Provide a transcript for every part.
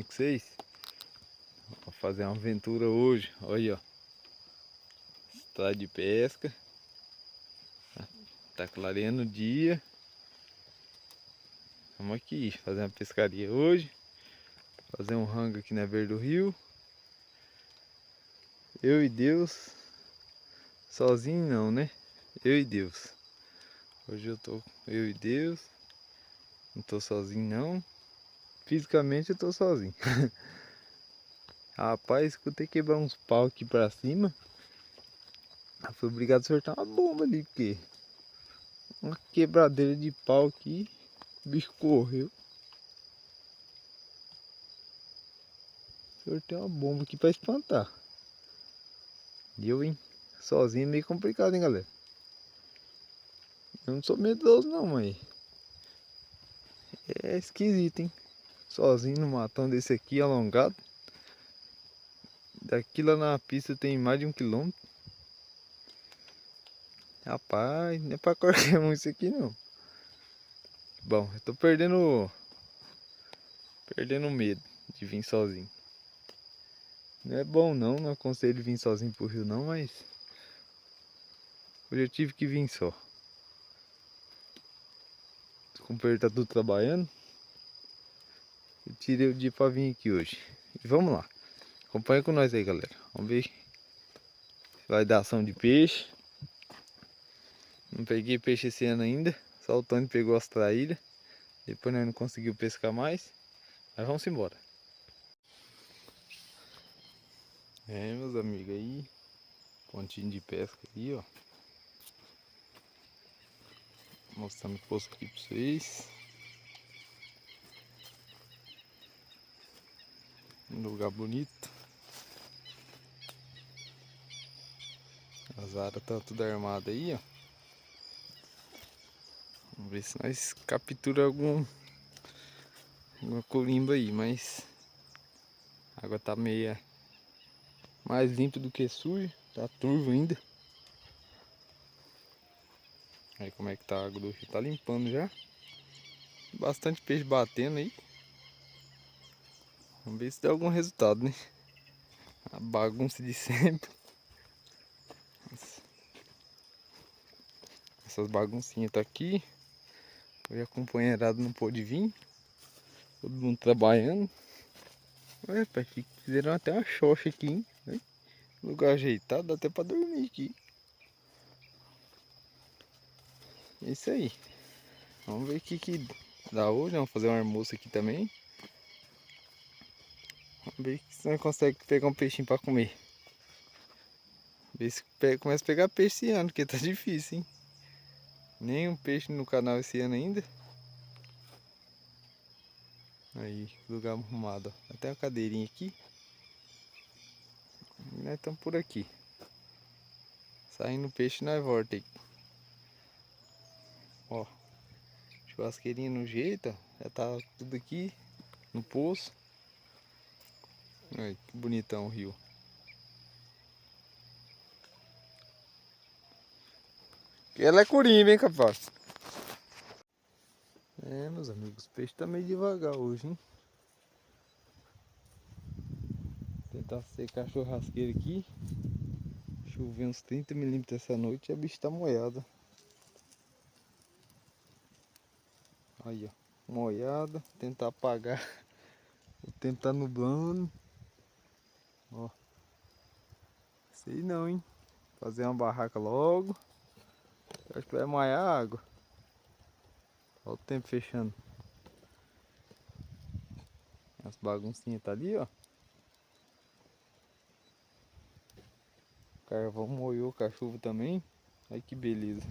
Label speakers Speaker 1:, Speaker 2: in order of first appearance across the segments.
Speaker 1: bem com vocês? Vou fazer uma aventura hoje. Olha aí, ó. Estrada de pesca. Tá clareando o dia. Vamos aqui fazer uma pescaria hoje. Fazer um rango aqui na beira do rio. Eu e Deus. Sozinho não, né? Eu e Deus. Hoje eu tô eu e Deus. Não tô sozinho não. Fisicamente eu tô sozinho. Rapaz, escutei quebrar uns pau aqui pra cima. Eu fui obrigado a soltar uma bomba ali, porque uma quebradeira de pau aqui, o bicho correu. Soltei uma bomba aqui pra espantar. E eu, hein? Sozinho é meio complicado, hein, galera? Eu não sou medroso não, mas é esquisito, hein? Sozinho no matão desse aqui, alongado. Daqui lá na pista tem mais de 1 quilômetro. Rapaz, não é pra qualquer um isso aqui não. Bom, eu tô perdendo o medo de vir sozinho. Não é bom não, não aconselho vir sozinho pro rio não, mas hoje eu tive que vir só. Os companheiros tá tudo trabalhando. Eu tirei o dia pra vir aqui hoje. E vamos lá. Acompanha com nós aí, galera. Vamos ver se vai dar ação de peixe. Não peguei peixe esse ano ainda. Só o Tony pegou as traíras. Depois nós não conseguimos pescar mais. Mas vamos embora. É, meus amigos aí. Pontinho de pesca aí, ó. Mostrando o poço aqui pra vocês. Um lugar bonito. As aras tá tudo armada aí, ó. Vamos ver se nós captura alguma corimba aí, mas a água tá meia mais limpa do que suja, tá turvo ainda. Aí como é que tá a água do rio? Tá limpando já. Bastante peixe batendo aí. Vamos ver se dá algum resultado, né? A bagunça de sempre. Essas baguncinhas tá aqui. Hoje a companheirada não pôde vir. Todo mundo trabalhando. Olha, pai, fizeram até uma xoxa aqui, hein? Lugar ajeitado, dá até pra dormir aqui. É isso aí. Vamos ver o que dá hoje. Vamos fazer um almoço aqui também. Vamos ver se nós conseguimos pegar um peixinho pra comer. Ver se começa a pegar peixe esse ano, porque tá difícil, hein? Nenhum peixe no canal esse ano ainda. Aí, lugar arrumado, ó. Até uma cadeirinha aqui. E nós estamos por aqui. Saindo peixe, nós volta aí. Ó, churrasqueirinha no jeito, ó. Já tá tudo aqui no poço. Olha que bonitão o rio. Ela é corimba, hein, capaz? É, meus amigos, o peixe tá meio devagar hoje, hein? Tentar secar a churrasqueira aqui. Choveu uns 30 milímetros essa noite e a bicha tá molhada. Aí, ó, molhada. Tentar apagar. O tempo tá nublando. Ó. Sei não, hein? Fazer uma barraca logo. Acho que vai molhar a água. Olha o tempo fechando. As baguncinhas tá ali, ó. O carvão molhou com a chuva também. Aí que beleza.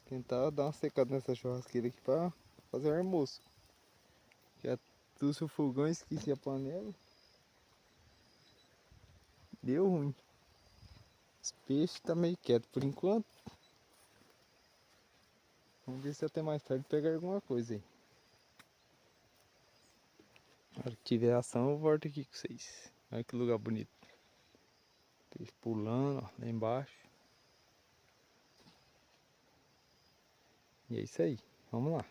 Speaker 1: Tentar dar uma secada nessa churrasqueira aqui pra fazer o almoço. Já trouxe o fogão, esqueci a panela. Deu ruim. Os peixes tá meio quieto por enquanto. Vamos ver se até mais tarde pegar alguma coisa aí. Na hora que tiver ação eu volto aqui com vocês. Olha que lugar bonito. Peixe pulando, ó, lá embaixo. E é isso aí. Vamos lá.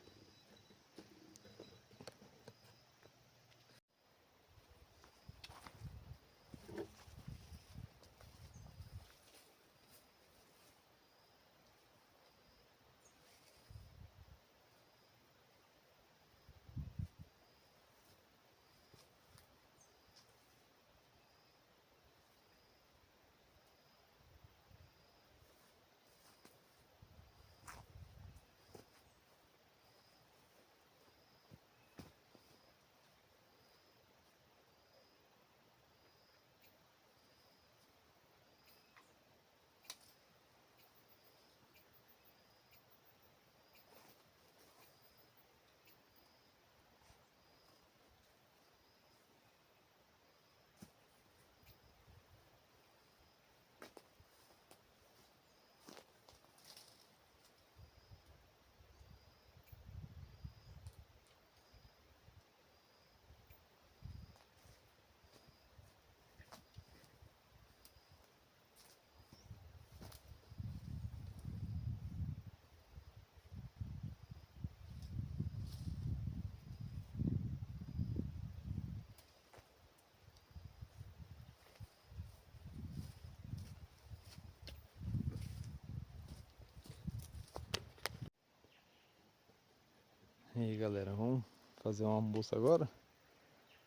Speaker 1: E aí galera, vamos fazer um almoço agora.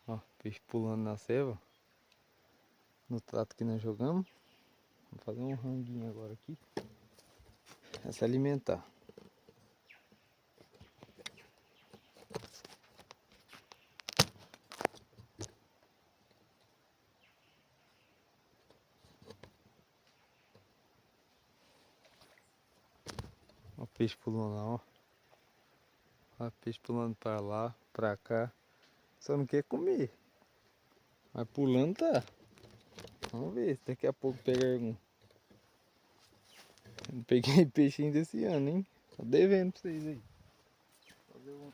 Speaker 1: Ó, peixe pulando na ceva. No trato que nós jogamos. Vamos fazer um ranguinho agora aqui. É se alimentar. Ó o peixe pulando lá, ó. Ó o peixe pulando pra lá, pra cá. Só não quer comer. Mas pulando tá. Vamos ver se daqui a pouco pega algum. Não peguei peixe ainda esse ano, hein? Tô devendo pra vocês aí. Fazer um...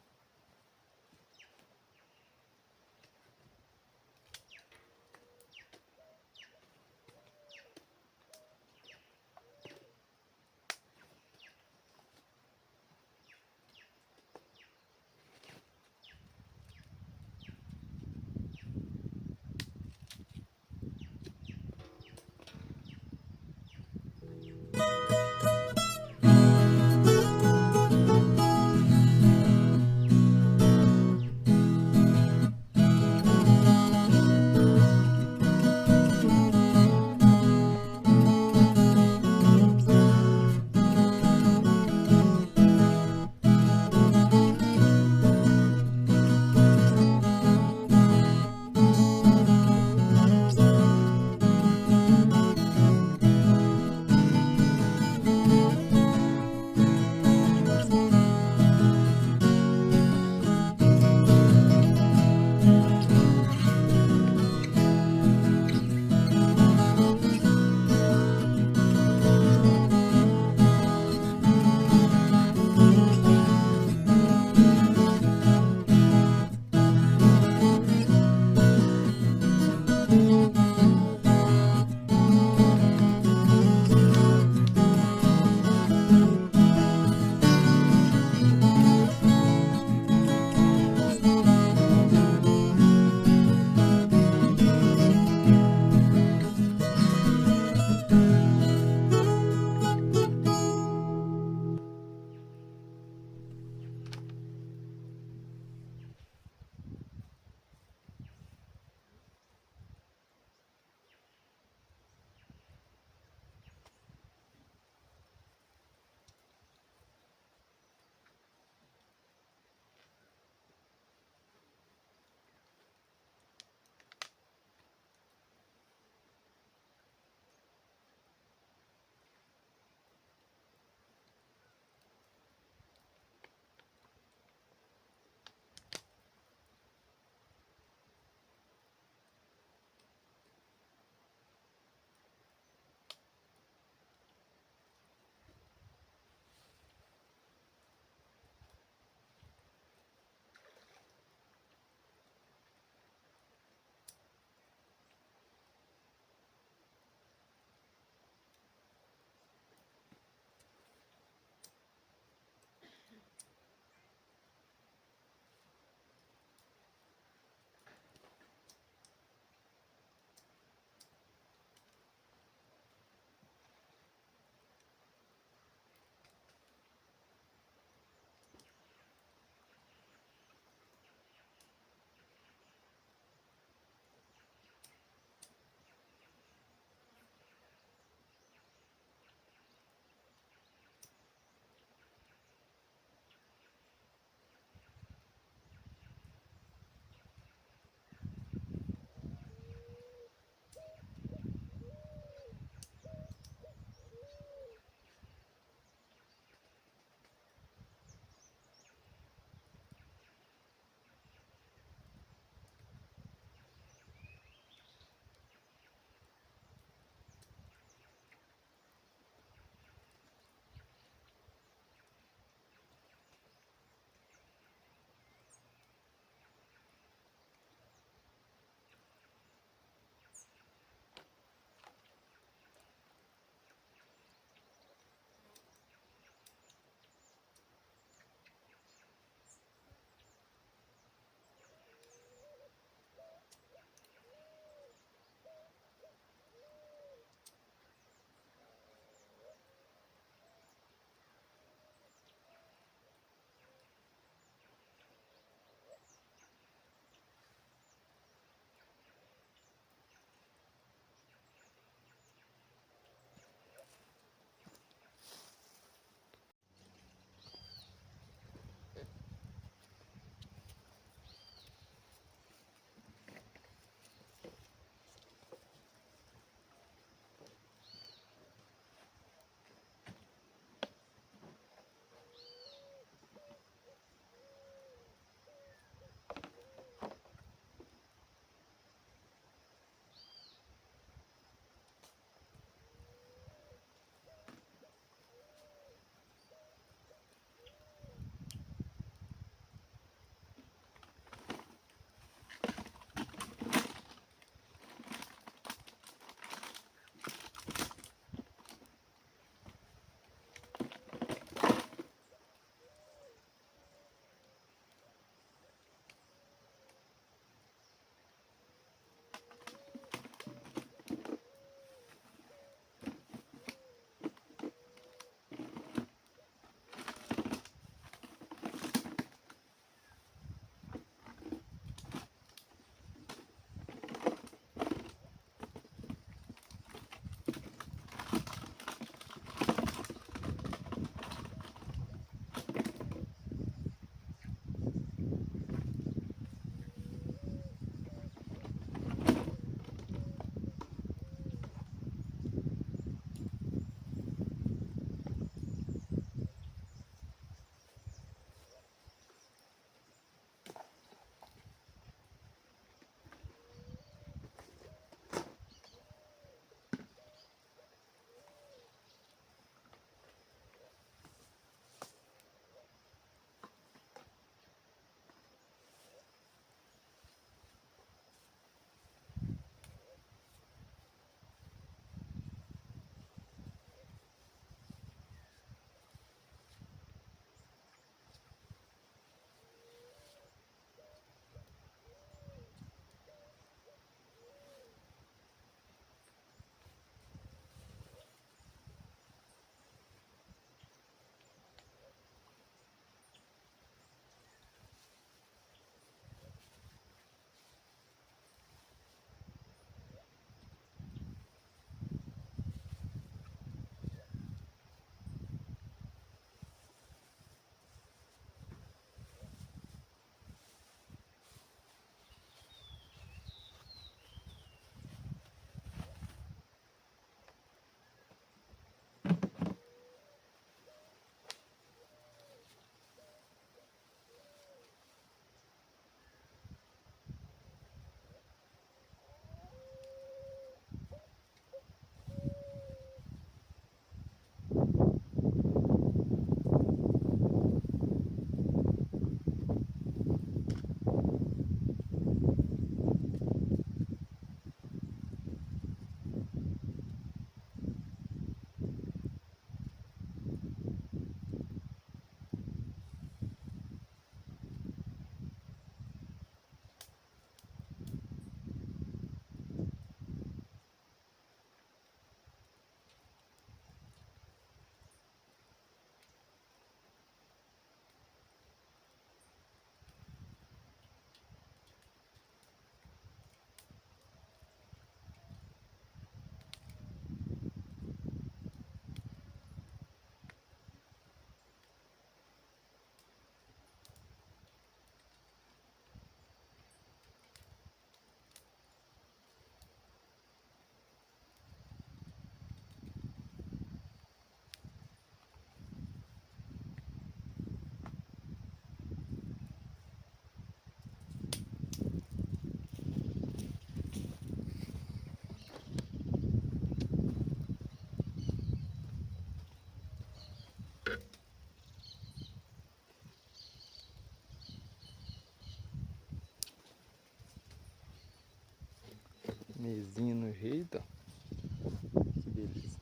Speaker 1: Mesinha no jeito, ó. Que beleza.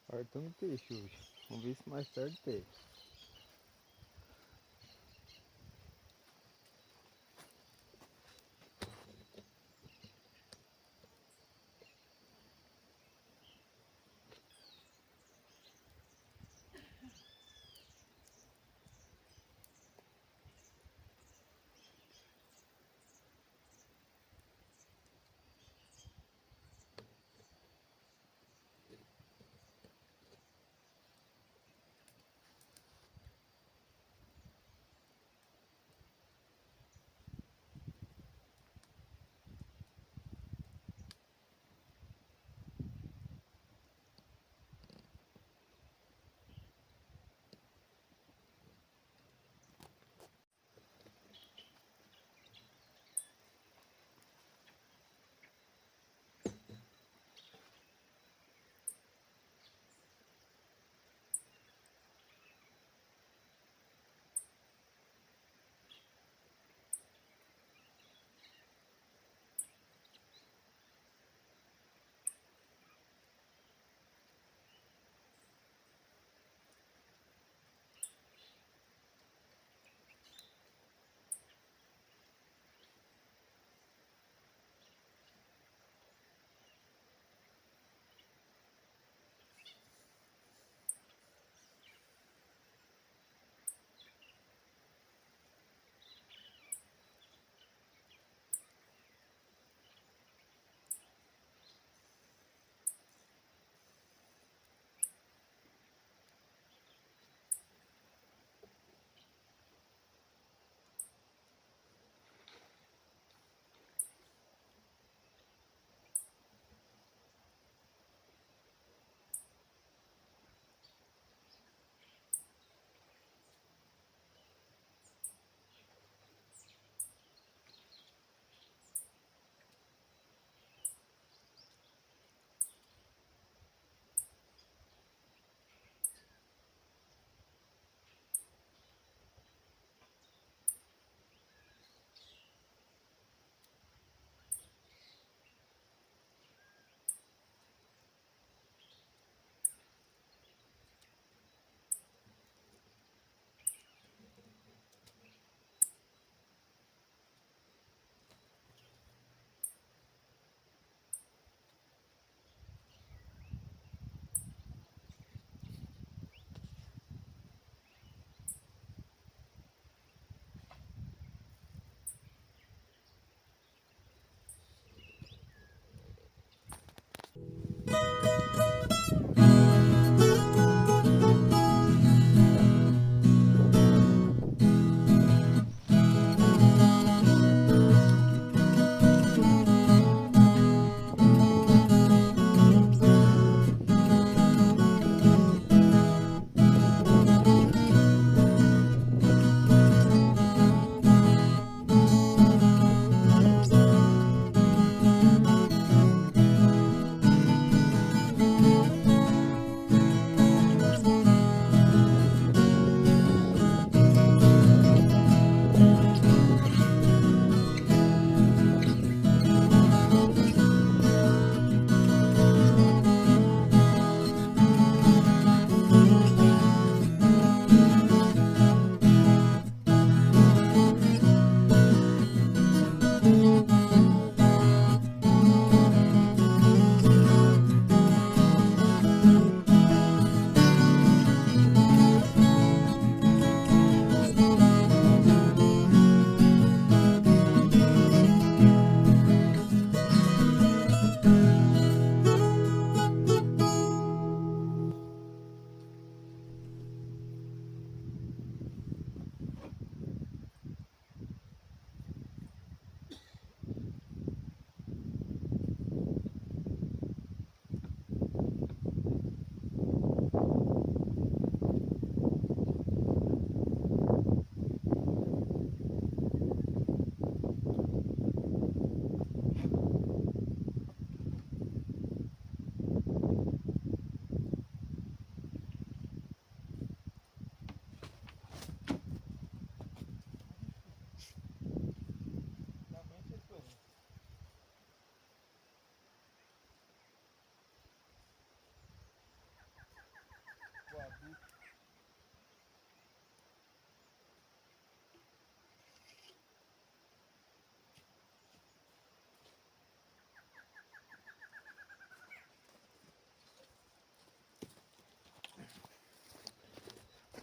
Speaker 1: Fartando peixe hoje. Vamos ver se mais tarde pega.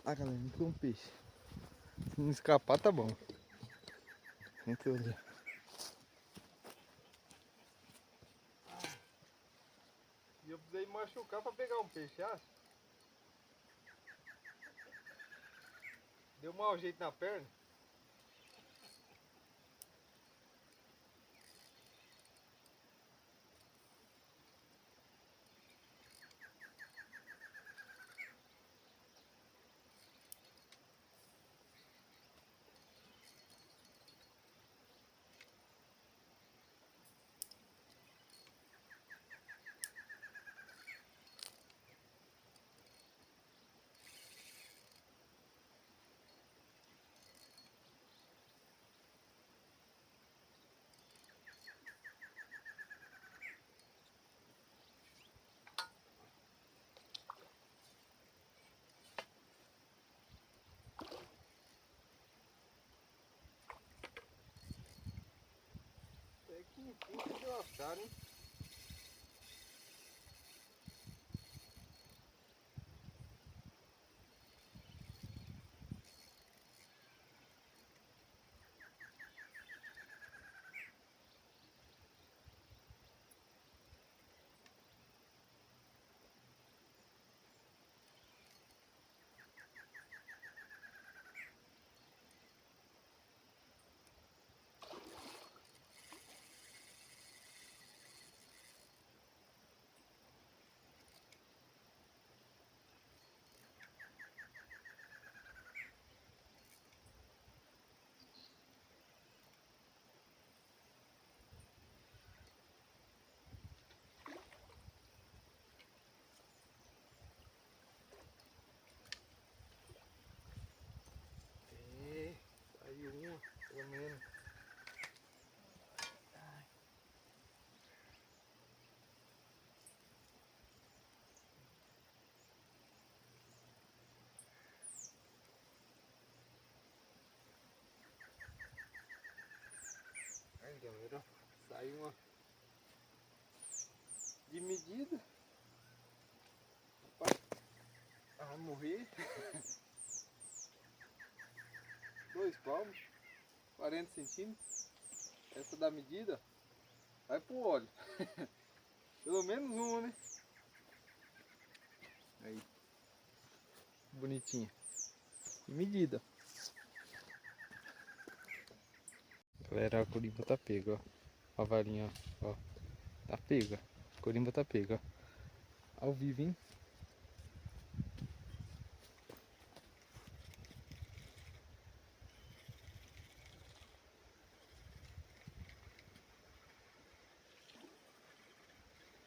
Speaker 1: Ah, galera, entrou um peixe. Se não escapar, tá bom. Entrou ali. E eu precisei machucar pra pegar um peixe, acha? Deu mau jeito na perna. É que enfim que gostaram, hein? É, saiu uma, pelo menos. Aí, galera, saiu uma de medida. Rapaz, ela vai morrer. 2 palmos, 40 centímetros. Essa da medida vai pro óleo. Pelo menos uma, né? Aí. Bonitinha. De medida. Galera, a corimba tá pega, ó. A varinha, ó. Tá pega. A corimba tá pega, ó. Ao vivo, hein?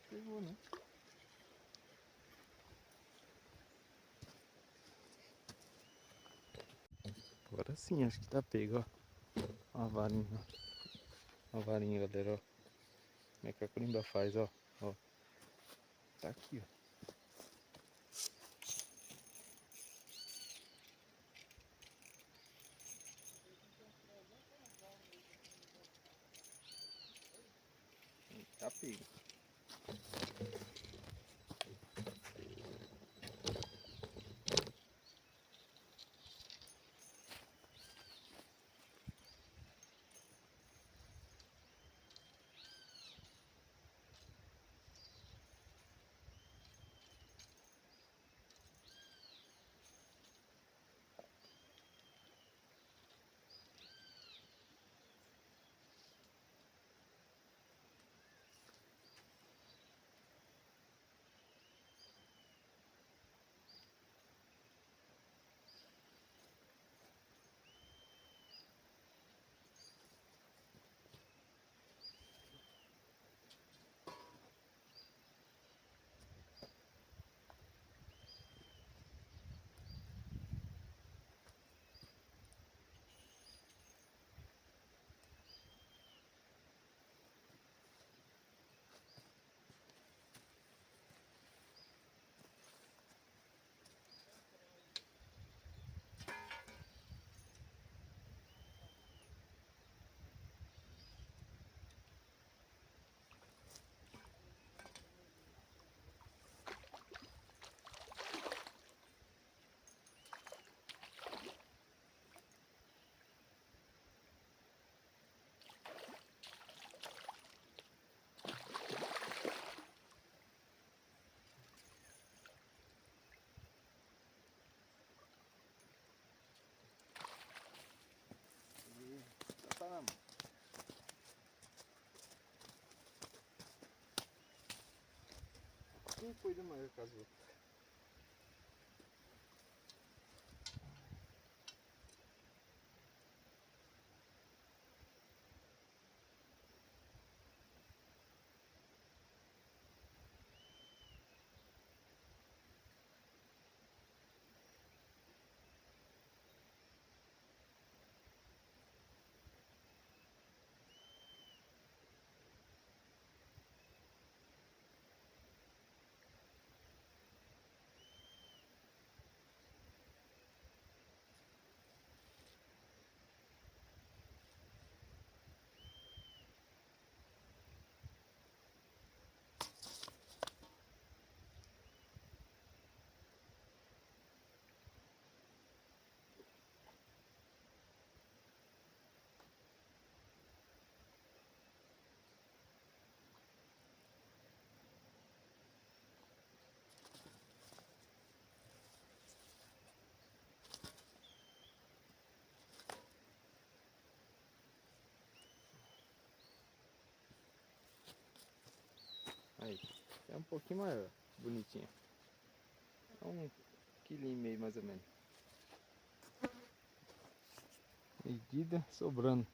Speaker 1: Pegou, né? Agora sim, acho que tá pego, ó. A varinha, ó. A varinha, galera, ó. Como é que a corimba faz, ó. Ó. Tá aqui, ó. Tá pego. pouquinho coisa maior que as outras. Aí, é um pouquinho maior, bonitinha. É 1,5 kg mais ou menos. Medida sobrando.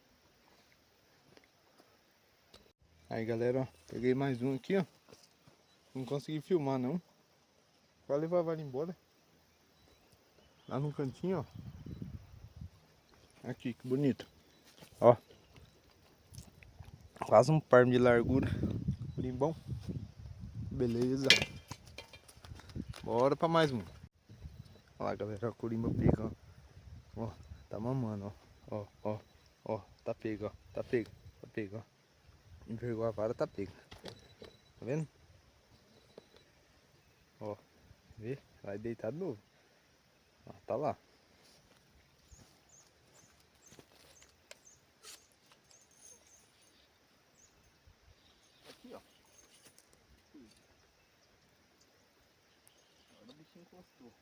Speaker 1: Aí galera, ó, peguei mais um aqui, ó. Não consegui filmar não. Vai levar ela embora. Lá no cantinho, ó. Aqui, que bonito. Ó. Quase um palmo de largura. Bom. Beleza. Bora pra mais um. Olha lá galera, a corimba pega, ó. Ó, tá mamando, ó. Ó, ó, ó. Tá pego, ó. Tá pego, tá pego, ó. Envergou a vara, tá pego. Tá vendo? Ó, vê? Vai deitar de novo. Ó, tá lá. Aqui, ó. Agora o bichinho encostou.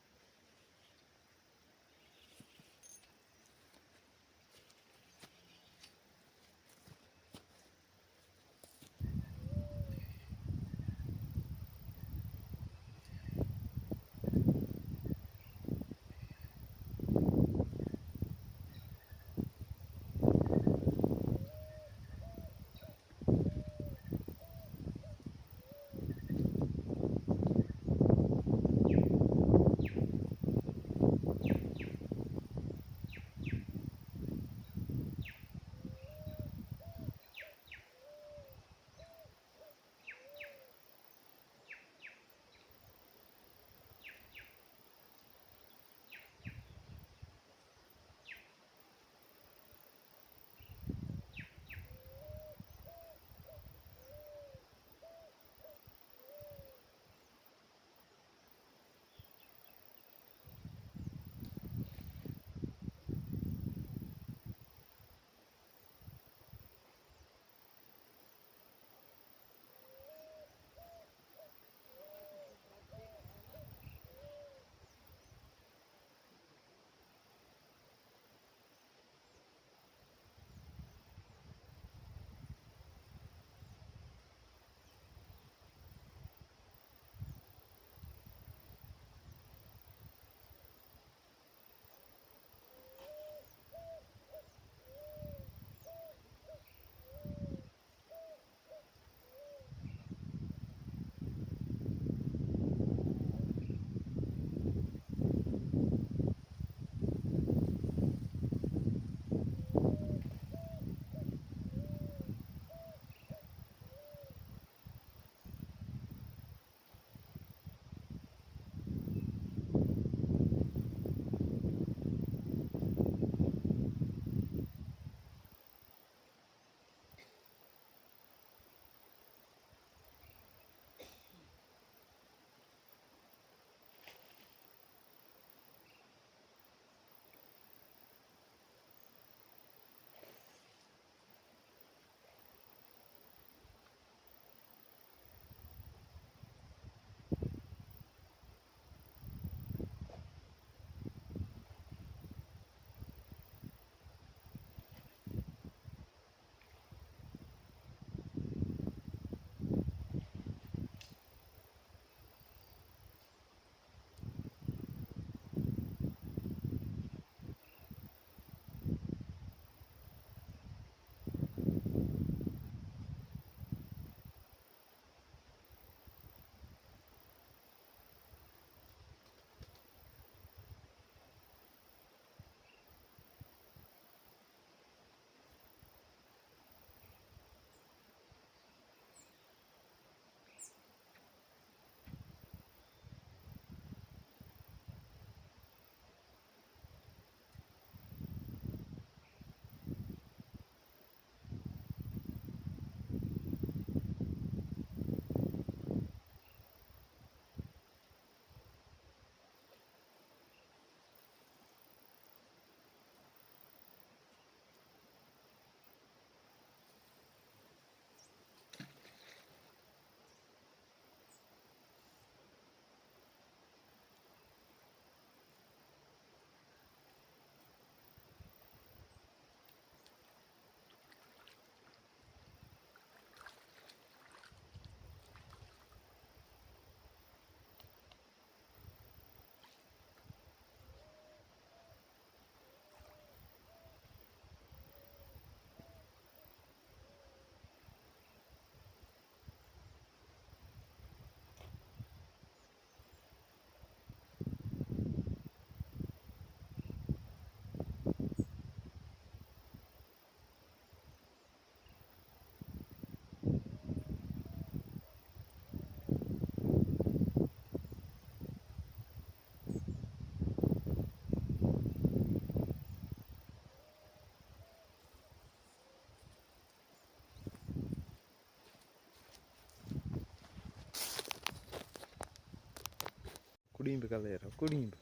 Speaker 1: corimba, galera. Ó o corimba.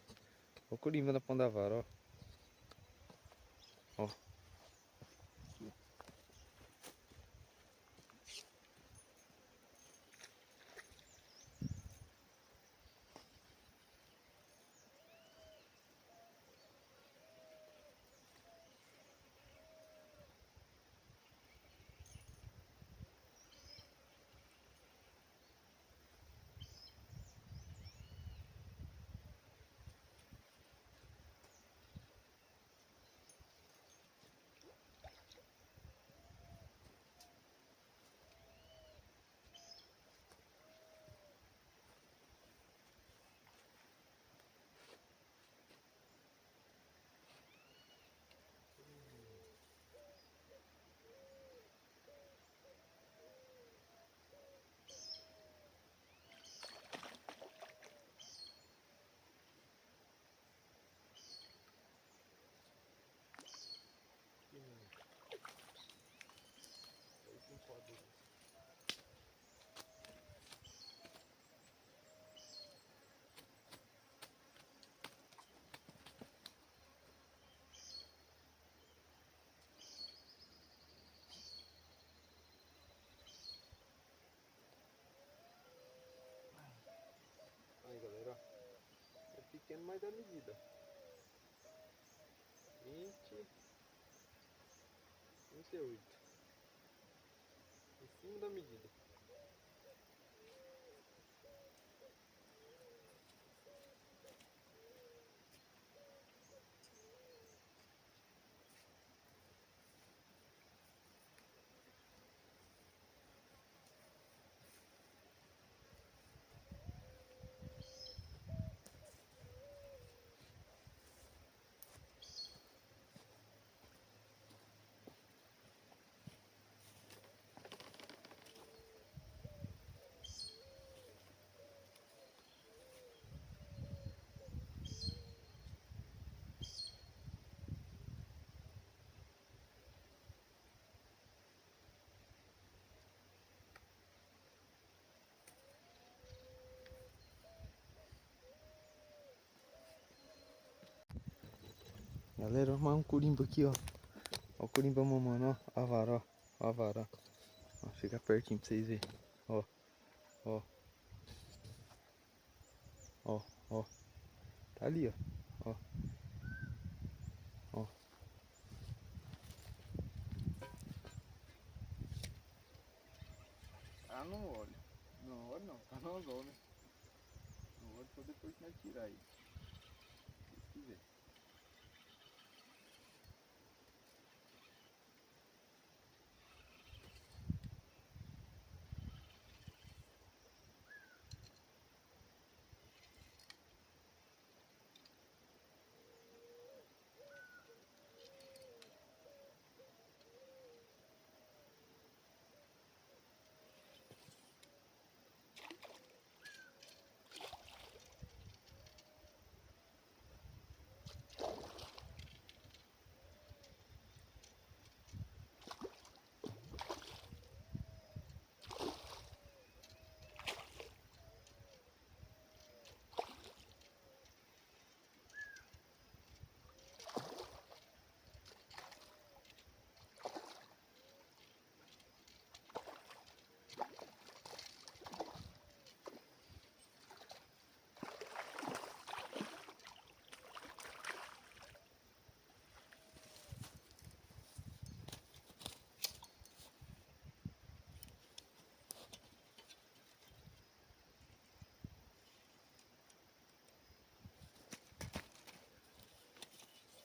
Speaker 1: Ó o corimba na ponta da vara, ó. Ó. Aí, galera, ó. É pequeno, mas dá medida. 20, 28. Em cima da medida. Galera, ó, mais um corimba aqui, ó. Ó o corimba mamando, ó. A vara, ó. Ó a vara, ó. Ó, chega pertinho pra vocês verem. Ó, ó. Ó, ó. Tá ali, ó. Ó. Ó. Ah, não olha. Não olha não. Tá no anzol, né? Não olha só depois que nós tirar aí. Se quiser.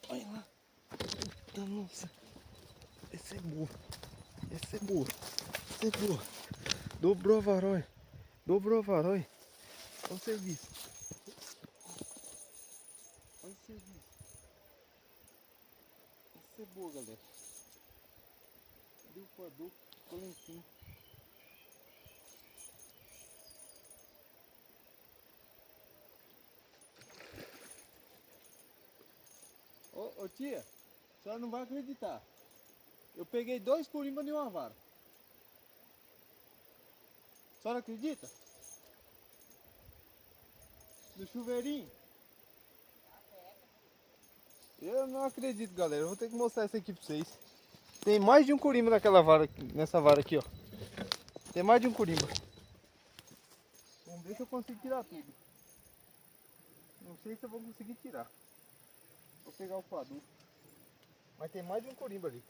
Speaker 1: Olha lá. Eita, nossa. Esse é boa. Esse é boa. Esse é boa. Dobrou a varói. Dobrou a varói. Olha o serviço. Olha o serviço. Essa é boa, galera. Deu com a dupla. Ficou lá em cima. Ô tia, a senhora não vai acreditar. Eu peguei 2 corimbas de uma vara. A senhora acredita? No chuveirinho. Eu não acredito, galera. Eu vou ter que mostrar isso aqui pra vocês. Tem mais de um corimba naquela vara, nessa vara aqui, ó. Tem mais de um corimba. Vamos ver se eu consigo tirar tudo. Não sei se eu vou conseguir tirar. Vou pegar o coador. Mas tem mais de um corimba ali.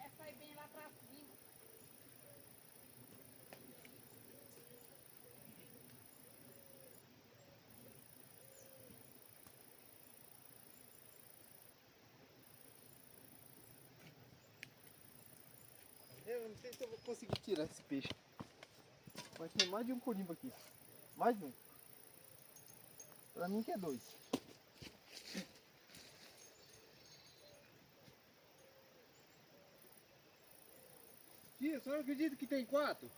Speaker 2: Essa aí bem lá pra cima.
Speaker 1: Eu não sei se eu vou conseguir tirar esse peixe. Mas tem mais de um corimba aqui. Mais de um. Pra mim que é dois. Tia, a senhora acredita que tem 4?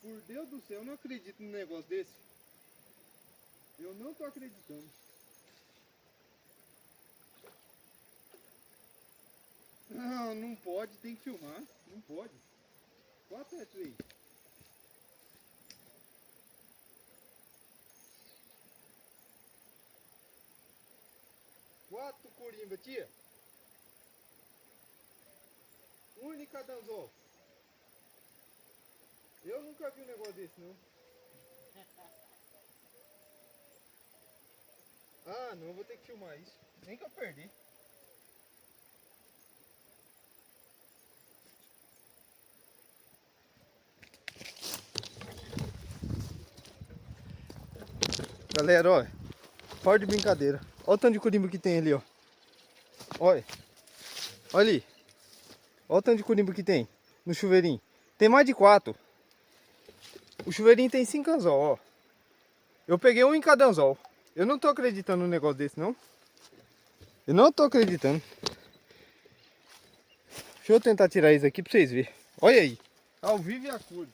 Speaker 1: Por Deus do céu, eu não acredito num negócio desse. Eu não tô acreditando. Não, não pode, tem que filmar. Não pode. 4 é 3. Quatro corimba, tia. Única danzol. Eu nunca vi um negócio desse, não. Ah, não, eu vou ter que filmar isso. Nem que eu perder. Galera, olha. Fora de brincadeira. Olha o tanto de corimbo que tem ali, ó. Olha. Olha ali. Olha o tanto de corimbo que tem no chuveirinho. Tem mais de 4. O chuveirinho tem 5 anzol, ó. Eu peguei um em cada anzol. Eu não tô acreditando num negócio desse, não. Eu não tô acreditando. Deixa eu tentar tirar isso aqui pra vocês verem. Olha aí. Ao vivo e a cores.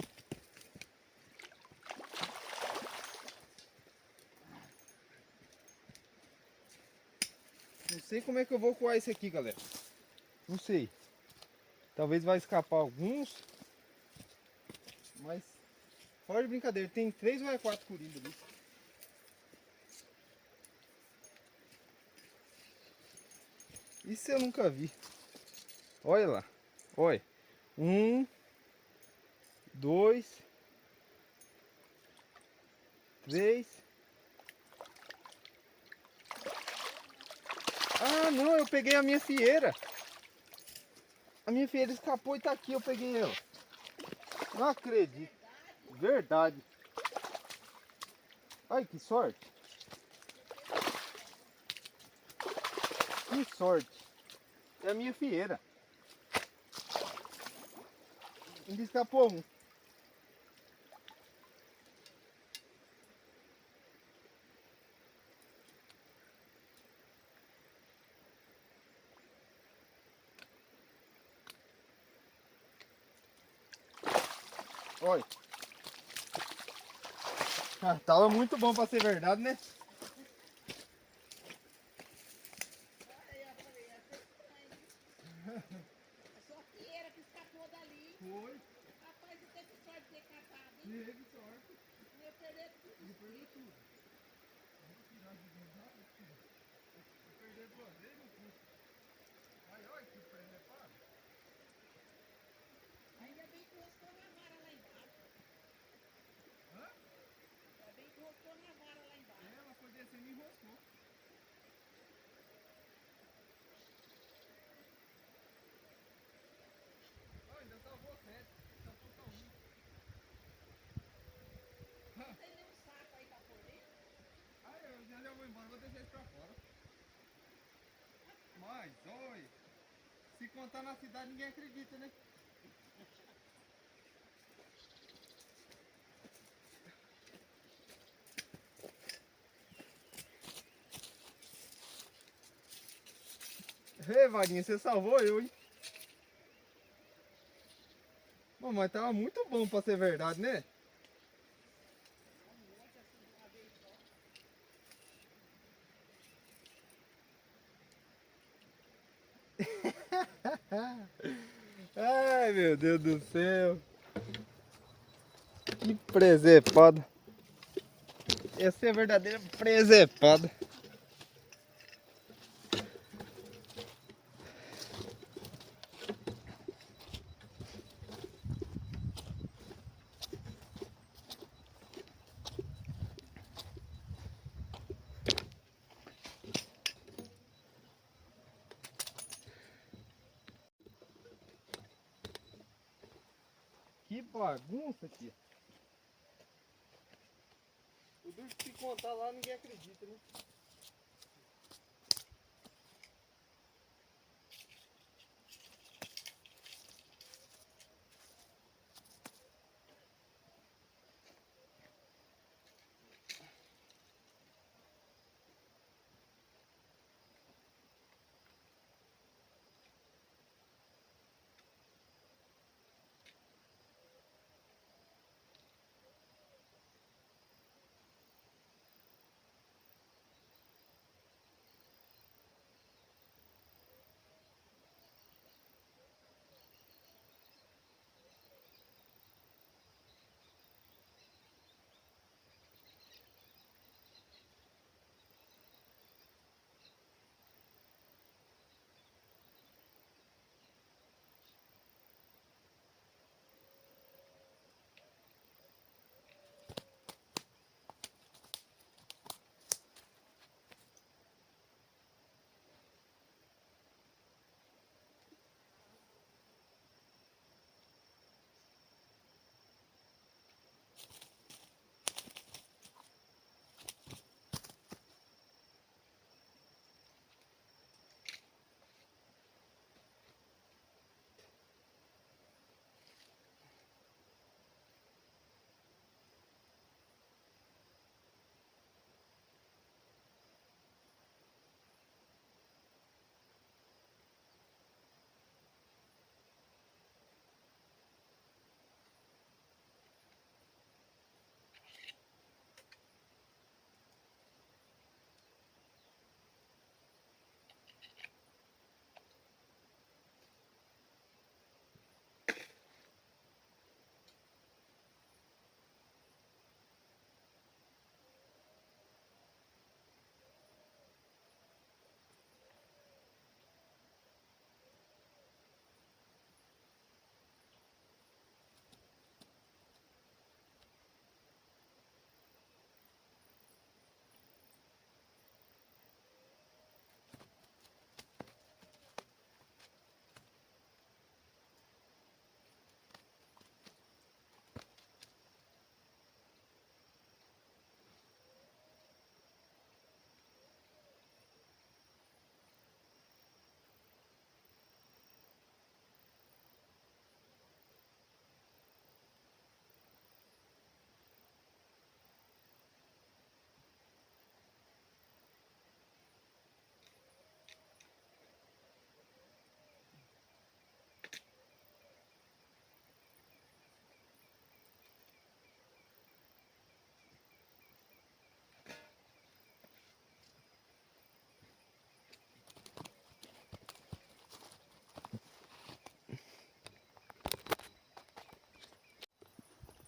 Speaker 1: Não sei como é que eu vou coar isso aqui, galera. Não sei. Talvez vai escapar alguns. Mas, fora de brincadeira, tem 3 ou 4 corimbas ali. Isso eu nunca vi. Olha lá. Olha. 1, 2, 3. Ah, não, eu peguei a minha fieira. A minha fieira escapou e tá aqui, eu peguei ela. Não acredito. Verdade. Ai, que sorte. Que sorte. É a minha fieira. Ainda escapou um. Olha. Ah, tava muito bom pra ser verdade, né?
Speaker 2: É só fieira que escapou dali.
Speaker 1: Foi.
Speaker 2: Rapaz, você teve sorte de ter catado, hein?
Speaker 1: Teve sorte.
Speaker 2: Não ia perder tudo.
Speaker 1: Ia perder tudo. Vamos tirar de dentro. Vou perder 2 vezes no curso. Aí, olha que preparo.
Speaker 2: Ainda bem que roscou na vara lá embaixo.
Speaker 1: Hã?
Speaker 2: Ainda bem que roscou na vara lá embaixo.
Speaker 1: Ela foi descendo e enroscou. Ó, ainda salvou 7. Só falta 1.
Speaker 2: Não tem nenhum saco aí pra pôr dentro?
Speaker 1: Ah, eu já vou embora, vou deixar isso pra fora. Mas, olha. Se contar na cidade, ninguém acredita, né? Ei, Varinha, você salvou eu, hein? Bom, mas tava muito bom pra ser verdade, né? Ai, meu Deus do céu. Que presepada. Essa é a verdadeira presepada. Que bagunça, tia. O duro que se contar lá ninguém acredita, né?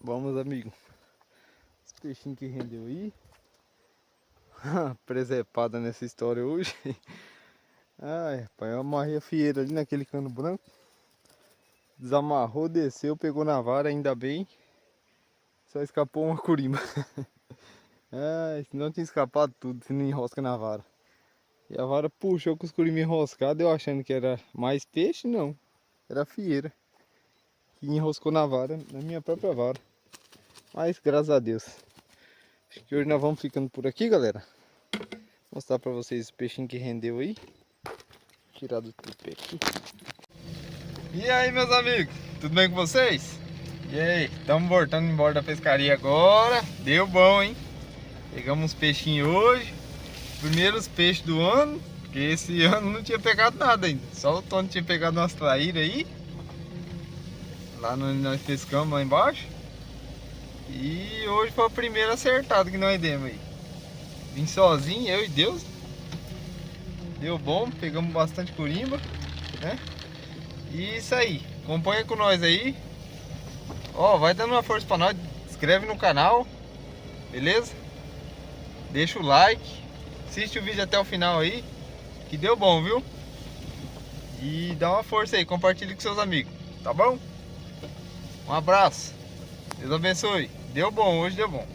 Speaker 1: Vamos, amigo. Esse peixinho que rendeu aí. Presepada nessa história hoje. Ai, rapaz, eu amarrei a fieira ali naquele cano branco. Desamarrou, desceu, pegou na vara, ainda bem. Só escapou uma curimba. Ai, senão tinha escapado tudo, se não enrosca na vara. E a vara puxou com os curimbas enroscados, eu achando que era mais peixe, não. Era fieira. Que enroscou na vara, na minha própria vara. Mas graças a Deus. Acho que hoje nós vamos ficando por aqui, galera. Vou mostrar pra vocês o peixinho que rendeu aí. Tirar do tripé aqui. E aí, meus amigos, tudo bem com vocês? E aí, estamos voltando embora da pescaria agora. Deu bom, hein? Pegamos uns peixinhos hoje. Primeiros peixes do ano. Porque esse ano não tinha pegado nada ainda. Só o Tony tinha pegado umas traíras aí. Lá onde nós pescamos, lá embaixo. E hoje foi o primeiro acertado que nós demos aí. Vim sozinho, eu e Deus. Deu bom, pegamos bastante curimba, né? E isso aí, acompanha com nós aí. Ó, vai dando uma força pra nós, inscreve no canal, beleza? Deixa o like, assiste o vídeo até o final aí, que deu bom, viu? E dá uma força aí, compartilhe com seus amigos, tá bom? Um abraço, Deus abençoe. Deu bom, hoje deu bom.